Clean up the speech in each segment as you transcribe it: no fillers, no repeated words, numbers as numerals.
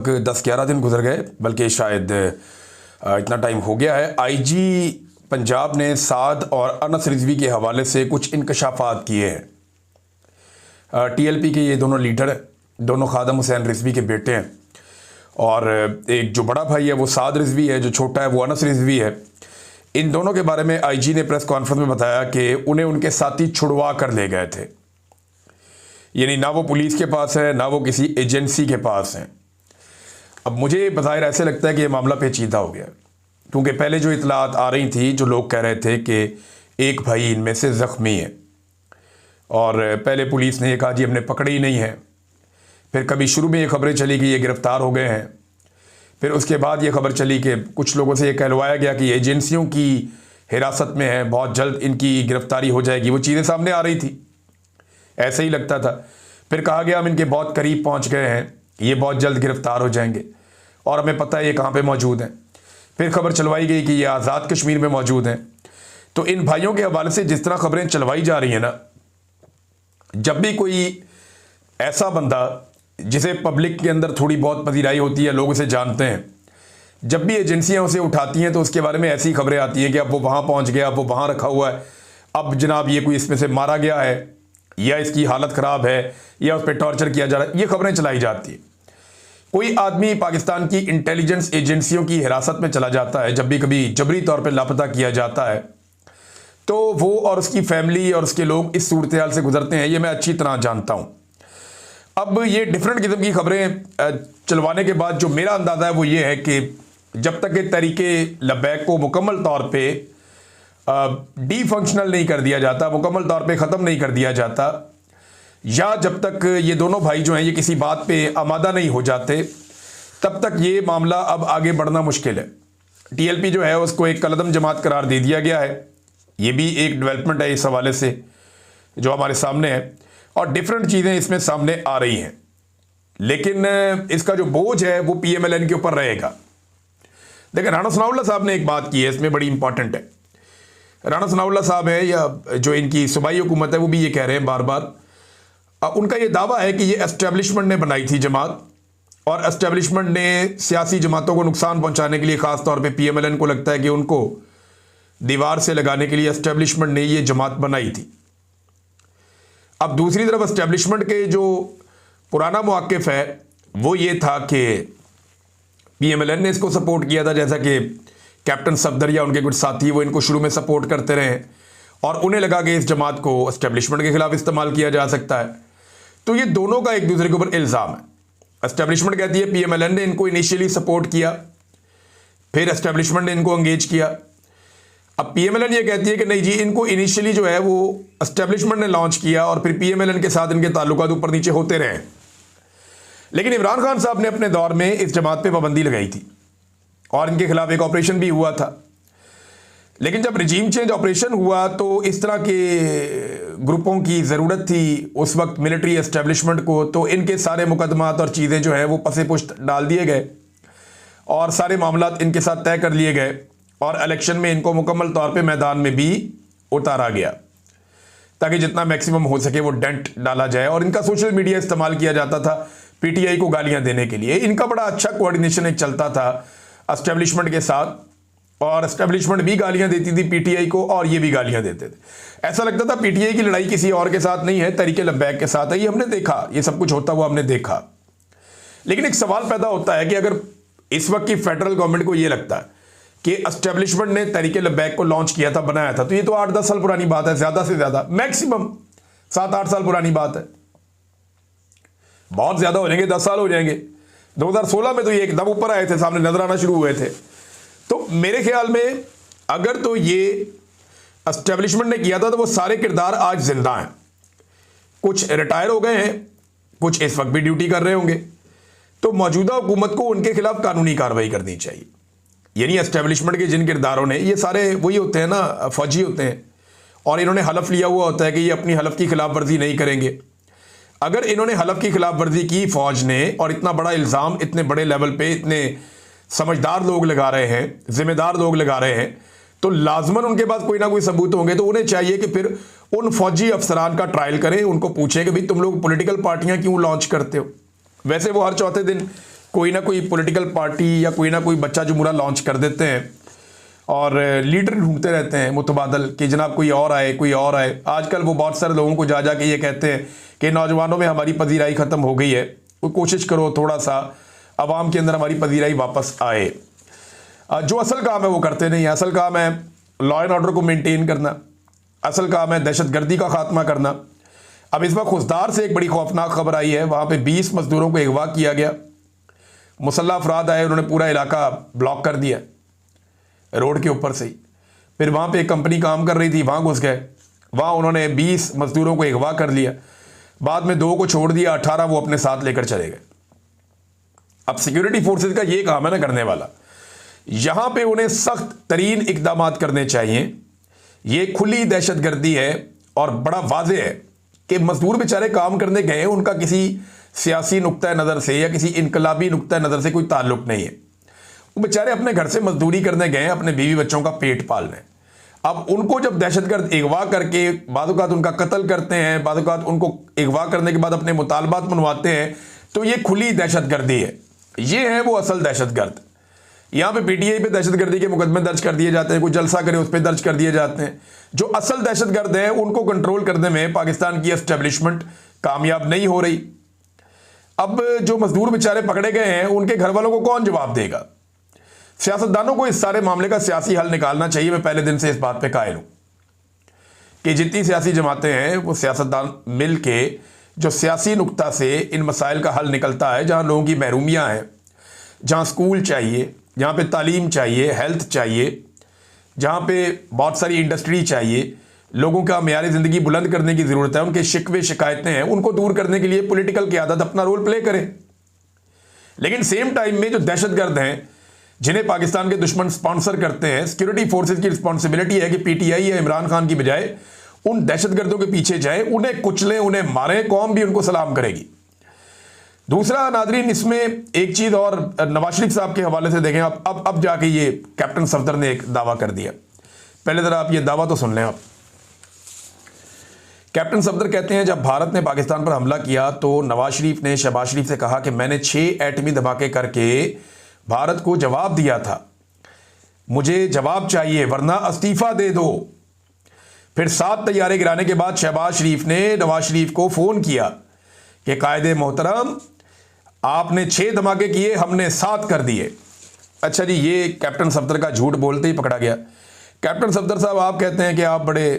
10-11 दिन गुजर गए, बल्कि शायद इतना टाइम हो गया है। आईजी पंजाब ने साद और अनस रिजवी के हवाले से कुछ इंकशाफात किए हैं। टीएलपी के ये दोनों लीडर हैं, दोनों खादम हुसैन रिजवी के बेटे हैं, और एक जो बड़ा भाई है वो साद रिजवी है, जो छोटा है वो अनस रिजवी है। इन दोनों के बारे में आईजी ने प्रेस कॉन्फ्रेंस में बताया कि उन्हें उनके साथी छुड़वा कर ले गए थे, यानी ना वो पुलिस के पास है ना वो किसी एजेंसी के पास हैं। अब मुझे बज़ाहिर ऐसे लगता है कि ये मामला पेचीदा हो गया, क्योंकि पहले जो इतलात आ रही थी, जो लोग कह रहे थे कि एक भाई इनमें से ज़ख्मी है, और पहले पुलिस ने ये कहा जी हमने पकड़े ही नहीं है। फिर कभी शुरू में ये खबरें चली कि ये गिरफ़्तार हो गए हैं, फिर उसके बाद ये खबर चली कि कुछ लोगों से ये कहलवाया गया कि एजेंसियों की हिरासत में है, बहुत जल्द इनकी गिरफ़्तारी हो जाएगी। वो चीज़ें सामने आ रही थी, ऐसे ही लगता था। फिर कहा गया हम इनके बहुत करीब पहुंच गए हैं, ये बहुत जल्द गिरफ्तार हो जाएंगे, और हमें पता है ये कहाँ पे मौजूद हैं। फिर खबर चलवाई गई कि ये आज़ाद कश्मीर में मौजूद हैं। तो इन भाइयों के हवाले से जिस तरह खबरें चलवाई जा रही हैं ना, जब भी कोई ऐसा बंदा जिसे पब्लिक के अंदर थोड़ी बहुत पजीराई होती है, लोग उसे जानते हैं, जब भी एजेंसियां उसे उठाती हैं तो उसके बारे में ऐसी खबरें आती हैं कि अब वो वहाँ पहुँच गया, अब वो वहाँ रखा हुआ है, अब जनाब ये कोई इसमें से मारा गया है, या इसकी हालत ख़राब है, या उस पर टॉर्चर किया जा रहा है, ये खबरें चलाई जाती है। कोई आदमी पाकिस्तान की इंटेलिजेंस एजेंसियों की हिरासत में चला जाता है, जब भी कभी जबरी तौर पे लापता किया जाता है, तो वो और उसकी फैमिली और उसके लोग इस सूरत हाल से गुजरते हैं, ये मैं अच्छी तरह जानता हूँ। अब ये डिफरेंट किस्म की खबरें चलवाने के बाद जो मेरा अंदाज़ा है वो ये है कि जब तक तरीके लब्बैक को मुकम्मल तौर पर डी फंक्शनल नहीं कर दिया जाता, मुकम्मल तौर पे ख़त्म नहीं कर दिया जाता, या जब तक ये दोनों भाई जो हैं ये किसी बात पे आमादा नहीं हो जाते, तब तक ये मामला अब आगे बढ़ना मुश्किल है। टीएलपी जो है उसको एक कलदम जमात करार दे दिया गया है। ये भी एक डेवलपमेंट है इस हवाले से जो हमारे सामने है, और डिफरेंट चीज़ें इसमें सामने आ रही हैं, लेकिन इसका जो बोझ है वो PMLN के ऊपर रहेगा। देखिए, राणा सनाउल्लाह साहब ने एक बात की है, इसमें बड़ी इंपॉर्टेंट है। राणा सनाउल्लाह साहब है, या जो इनकी सूबाई हुकूमत है, वो भी ये कह रहे हैं बार बार, उनका ये दावा है कि ये एस्टेब्लिशमेंट ने बनाई थी जमात, और एस्टेब्लिशमेंट ने सियासी जमातों को नुकसान पहुंचाने के लिए, ख़ास तौर पे PMLN को लगता है कि उनको दीवार से लगाने के लिए एस्टेब्लिशमेंट ने ये जमात बनाई थी। अब दूसरी तरफ एस्टेब्लिशमेंट के जो पुराना मौक़िफ़ है वो ये था कि PMLN ने इसको सपोर्ट किया था, जैसा कि कैप्टन सफदर या उनके कुछ साथी वो इनको शुरू में सपोर्ट करते रहे, और उन्हें लगा कि इस जमात को एस्टेब्लिशमेंट के खिलाफ इस्तेमाल किया जा सकता है। तो ये दोनों का एक दूसरे के ऊपर इल्ज़ाम है। एस्टेब्लिशमेंट कहती है PMLN ने इनको इनिशियली सपोर्ट किया, फिर एस्टेब्लिशमेंट ने इनको एंगेज किया। अब PMLN ये कहती है कि नहीं जी, इनको इनिशियली जो है वो एस्टेब्लिशमेंट ने लॉन्च किया, और फिर PMLN के साथ इनके ताल्लुकात ऊपर नीचे होते रहे। लेकिन इमरान खान साहब ने अपने दौर में इस जमात पर पाबंदी लगाई थी, और इनके खिलाफ एक ऑपरेशन भी हुआ था। लेकिन जब रिजीम चेंज ऑपरेशन हुआ तो इस तरह के ग्रुपों की ज़रूरत थी उस वक्त मिलिट्री एस्टेब्लिशमेंट को, तो इनके सारे मुकदमात और चीज़ें जो है वो पसे पुश्त डाल दिए गए, और सारे मामलात इनके साथ तय कर लिए गए, और इलेक्शन में इनको मुकम्मल तौर पे मैदान में भी उतारा गया, ताकि जितना मैक्सिमम हो सके वो डेंट डाला जाए। और इनका सोशल मीडिया इस्तेमाल किया जाता था PTI को गालियाँ देने के लिए। इनका बड़ा अच्छा कोऑर्डिनेशन एक चलता था एस्टेब्लिशमेंट के साथ, और एस्टेब्लिशमेंट भी गालियां देती थी PTI को, और ये भी गालियां देते थे। ऐसा लगता था PTI की लड़ाई किसी और के साथ नहीं है, तरीके लब्बैक के साथ है। ये हमने देखा, ये सब कुछ होता हुआ हमने देखा। लेकिन एक सवाल पैदा होता है कि अगर इस वक्त की फेडरल गवर्नमेंट को ये लगता है कि एस्टेब्लिशमेंट ने तरीके लब्बैक को लॉन्च किया था, बनाया था, तो ये तो 8-10 साल पुरानी बात है, ज्यादा से ज्यादा मैक्सिमम 7-8 साल पुरानी बात है। बहुत ज्यादा हो जाएंगे, 10 साल हो जाएंगे। 2016 में तो ये एकदम ऊपर आए थे, सामने नजर आना शुरू हुए थे। तो मेरे ख्याल में अगर तो ये एस्टेब्लिशमेंट ने किया था तो वो सारे किरदार आज जिंदा हैं। कुछ रिटायर हो गए हैं, कुछ इस वक्त भी ड्यूटी कर रहे होंगे। तो मौजूदा हुकूमत को उनके खिलाफ कानूनी कार्रवाई करनी चाहिए। यानी एस्टेब्लिशमेंट के जिन किरदारों ने, ये सारे वही होते हैं ना, फौजी होते हैं, और इन्होंने हलफ लिया हुआ होता है कि ये अपनी हलफ की खिलाफ वर्जी नहीं करेंगे। अगर इन्होंने हलफ की खिलाफ वर्जी की फौज ने, और इतना बड़ा इल्ज़ाम इतने बड़े लेवल पे इतने समझदार लोग लगा रहे हैं, जिम्मेदार लोग लगा रहे हैं, तो लाजमन उनके पास कोई ना कोई सबूत होंगे। तो उन्हें चाहिए कि फिर उन फौजी अफसरान का ट्रायल करें, उनको पूछें कि भाई तुम लोग पॉलिटिकल पार्टियां क्यों लॉन्च करते हो। वैसे वो हर चौथे दिन कोई ना कोई पॉलिटिकल पार्टी या कोई ना कोई बच्चा जुमूरा लॉन्च कर देते हैं और लीडर ढूंढते रहते हैं मुतबादल कि जनाब कोई और आए, कोई और आए। आजकल वो बहुत सारे लोगों को जा जा के ये कहते हैं कि नौजवानों में हमारी पजीराई ख़त्म हो गई है, वो कोशिश करो थोड़ा सा आवाम के अंदर हमारी पजीराई वापस आए। जो असल काम है वो करते नहीं है। असल काम है लॉ एंड ऑर्डर को मेंटेन करना, असल काम है दहशतगर्दी का खात्मा करना। अब इस वक्त खुशदार से एक बड़ी खौफनाक खबर आई है, वहाँ पे 20 मजदूरों को अगवा किया गया। मुसल्लह अफराद आए, उन्होंने पूरा इलाका ब्लॉक कर दिया रोड के ऊपर से ही। फिर वहाँ पे एक कंपनी काम कर रही थी, वहाँ घुस गए, वहाँ उन्होंने 20 मजदूरों को अगवा कर लिया। बाद में 2 को छोड़ दिया, 18 वो अपने साथ लेकर चले गए। अब सिक्योरिटी फोर्सेस का ये काम है ना करने वाला, यहाँ पे उन्हें सख्त तरीन इकदाम करने चाहिए। ये खुली दहशतगर्दी है और बड़ा वाज़ेह है कि मजदूर बेचारे काम करने गए, उनका किसी सियासी नुक्ता नज़र से या किसी इनकलाबी नुक्ता नज़र से कोई ताल्लुक नहीं है। वो बेचारे अपने घर से मजदूरी करने गए, अपने बीवी बच्चों का पेट पालने। अब उनको जब दहशतगर्द अगवा करके बाज़-औक़ात उनका कत्ल करते हैं, बाज़-औक़ात उनको अगवा करने के बाद अपने मुतालबात मनवाते हैं, तो ये खुली दहशतगर्दी है। ये है वो असल दहशतगर्द। यहाँ पे पीटीआई पे दहशतगर्दी के मुकदमे दर्ज कर दिए जाते हैं, कोई जलसा करे उस पर दर्ज कर दिए जाते हैं। जो असल दहशतगर्द है उनको कंट्रोल करने में पाकिस्तान की एस्टेब्लिशमेंट कामयाब नहीं हो रही। अब जो मजदूर बेचारे पकड़े गए हैं उनके घर वालों को कौन जवाब देगा? सियासतदानों को इस सारे मामले का सियासी हल निकालना चाहिए। मैं पहले दिन से इस बात पे कायल हूं कि जितनी सियासी जमातें हैं वो सियासतदान मिल के जो सियासी नुक्ता से इन मसाइल का हल निकलता है, जहां लोगों की महरूमियां हैं, जहां स्कूल चाहिए, जहां पे तालीम चाहिए, हेल्थ चाहिए, जहां पे बहुत सारी इंडस्ट्री चाहिए, लोगों का मेयार ज़िंदगी बुलंद करने की ज़रूरत है, उनके शिकवे शिकायतें हैं, उनको दूर करने के लिए पॉलिटिकल क़यादत अपना रोल प्ले करे। लेकिन सेम टाइम में जो दहशतगर्द हैं जिन्हें पाकिस्तान के दुश्मन स्पॉन्सर करते हैं, सिक्योरिटी फोर्सेस की रिस्पॉन्सिबिलिटी है कि पीटीआई या इमरान खान की बजाय उन दहशतगर्दों के पीछे जाए, उन्हें कुचलें, उन्हें मारें, कौम भी उनको सलाम करेगी। दूसरा नादरीन, इसमें एक चीज़ और नवाज शरीफ साहब के हवाले से देखें। अब जाके ये कैप्टन सफदर ने एक दावा कर दिया। पहले ज़रा आप ये दावा तो सुन लें। आप कैप्टन सफदर कहते हैं जब भारत ने पाकिस्तान पर हमला किया तो नवाज शरीफ ने शहबाज शरीफ से कहा कि मैंने 6 एटमी धमाके करके भारत को जवाब दिया था, मुझे जवाब चाहिए वरना इस्तीफा दे दो। फिर 7 तैयारे गिराने के बाद शहबाज शरीफ ने नवाज शरीफ को फ़ोन किया कि कायदे मोहतरम आपने 6 धमाके किए, हमने 7 कर दिए। अच्छा जी, ये कैप्टन सफदर का झूठ बोलते ही पकड़ा गया। कैप्टन सफदर साहब, आप कहते हैं कि आप बड़े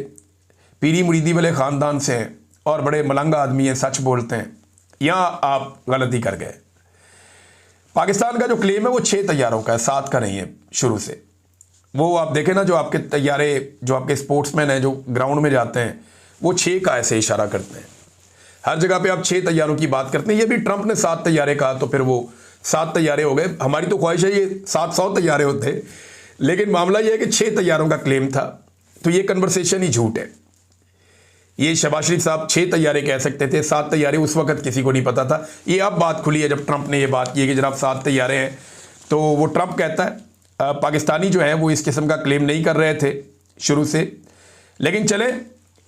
पीरी मुरीदी वाले ख़ानदान से हैं और बड़े मलंगा आदमी हैं, सच बोलते हैं। यहाँ आप गलती कर गए। पाकिस्तान का जो क्लेम है वो 6 तैयारों का है, 7 का नहीं है शुरू से। वो आप देखें ना, जो आपके तैयारे, जो आपके स्पोर्ट्समैन हैं जो ग्राउंड में जाते हैं, वो 6 का ऐसे इशारा करते हैं। हर जगह पे आप 6 तैयारों की बात करते हैं। ये भी ट्रंप ने 7 तैयारे कहा तो फिर वो 7 तैयारे हो गए। हमारी तो ख्वाहिश है ये 700 तैयारे होते, लेकिन मामला ये है कि 6 तैयारों का क्लेम था, तो ये कन्वर्सेशन ही झूठ है। ये शहबाज शरीफ साहब 6 तैयारे कह सकते थे, 7 तैयारे उस वक्त किसी को नहीं पता था। ये अब बात खुली है जब ट्रंप ने ये बात की है कि जनाब 7 तैयारे हैं, तो वो ट्रंप कहता है। पाकिस्तानी जो है वो इस किस्म का क्लेम नहीं कर रहे थे शुरू से, लेकिन चले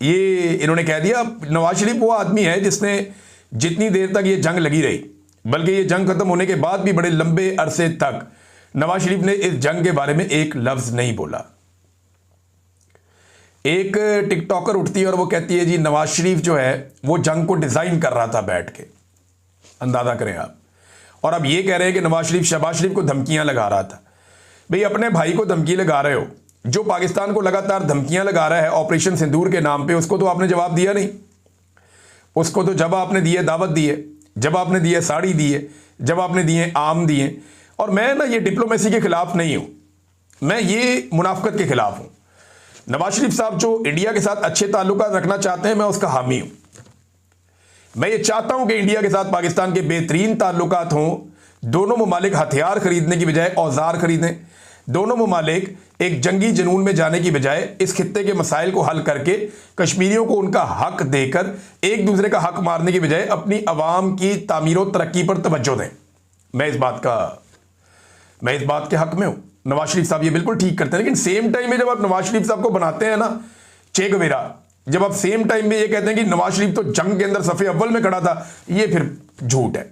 ये इन्होंने कह दिया। नवाज शरीफ वो आदमी है जिसने जितनी देर तक ये जंग लगी रही, बल्कि ये जंग खत्म होने के बाद भी बड़े लंबे अरसे तक नवाज शरीफ ने इस जंग के बारे में एक लफ्ज़ नहीं बोला। एक टिकटॉकर उठती है और वो कहती है जी नवाज शरीफ जो है वो जंग को डिज़ाइन कर रहा था बैठ के, अंदाज़ा करें आप। और अब ये कह रहे हैं कि नवाज शरीफ शहबाज शरीफ को धमकियां लगा रहा था। भाई, अपने भाई को धमकी लगा रहे हो, जो पाकिस्तान को लगातार धमकियां लगा रहा है ऑपरेशन सिंदूर के नाम पे, उसको तो आपने जवाब दिया नहीं। उसको तो जब आपने दिए दावत दिए, जब आपने दिए साड़ी दिए, जब आपने दिए आम दिए। और मैं ना ये डिप्लोमेसी के खिलाफ नहीं हूं, मैं ये मुनाफकत के खिलाफ हूं। नवाज शरीफ साहब जो इंडिया के साथ अच्छे ताल्लुकात रखना चाहते हैं, मैं उसका हामी हूं। मैं ये चाहता हूं कि इंडिया के साथ पाकिस्तान के बेहतरीन ताल्लुकात हों। दोनों ममालिक हथियार खरीदने की बजाय औजार खरीदें। दोनों ममालिक एक जंगी जुनून में जाने की बजाय इस खित्ते के मसाइल को हल करके कश्मीरियों को उनका हक देकर एक दूसरे का हक मारने की बजाय अपनी अवाम की तामीर और तरक्की पर तवज्जो दें। मैं इस बात के हक में हूं। नवाज शरीफ साहब ये बिल्कुल ठीक करते हैं, लेकिन सेम टाइम में जब आप नवाज शरीफ साहब को बनाते हैं ना चे गवेरा, जब आप सेम टाइम में ये कहते हैं कि नवाज शरीफ तो जंग के अंदर सफ़े अव्वल में खड़ा था, ये फिर झूठ है।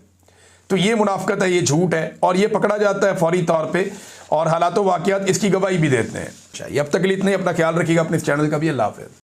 तो ये मुनाफकत है, ये झूठ है और ये पकड़ा जाता है फौरी तौर पे और हालातों वाक़यात इसकी गवाही भी देते हैं। अब तक के लिए इतना ही। अपना ख्याल रखिएगा, अपने इस चैनल का भी। अल्लाह हाफ़िज़।